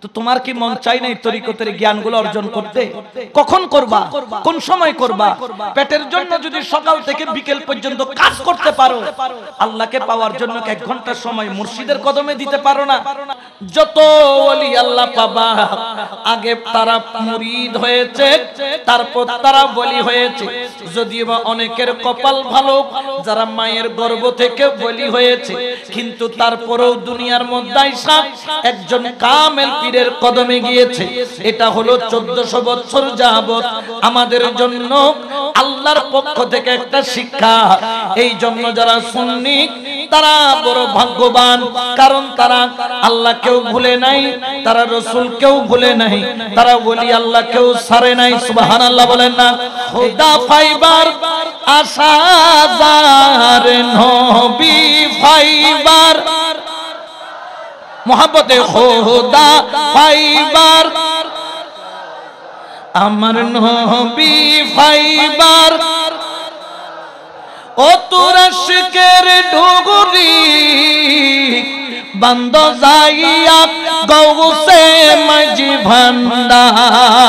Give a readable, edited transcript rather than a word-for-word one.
তো তোমার কি মন চাই না এই তরিকতের জ্ঞানগুলো অর্জন করতে? কখন করবা, কোন সময় করবা? পেটের জন্য যদি সকাল থেকে বিকেল পর্যন্ত কাজ করতে পারো, আল্লাহকে পাওয়ার জন্য 1 ঘন্টা সময় মুর্শিদের কদমে দিতে পারো না? যত ওলি আল্লাহ পাবা, আগে তারা মুরিদ হয়েছে, তারপর তারা ওলি হয়েছে। যদিও বা অনেকের কপাল ভালো, যারা মায়ের গর্ভ থেকে ওলি হয়েছে, কিন্তু তারপরেও দুনিয়ার মধ্যে একজন কামেল পীরের কদমে গিয়েছে। এটা হলো 1400 বছর যাবত আমাদের জন্য আল্লাহর পক্ষ থেকে একটা শিক্ষা। এই জন্য যারা সুন্নি তারা বড় ভাগ্যবান, কারণ তারা আল্লাহকেও ভুলে নাই, তারা রাসূলকেও ভুলে নাই, তারা ওলি আল্লাহকেও ছাড়ে নাই। সুবহানাল্লাহ বলেন না? খোদা ফাইবার আশাদার নবী ফাইবার, মোহাব্বতে খোদা ফাইবার, আমার নবী ফাইবার, ও তোর আশিকের ডুগরি বন্ধ যাইয়া গৌসে মাঝি ভান্ডার।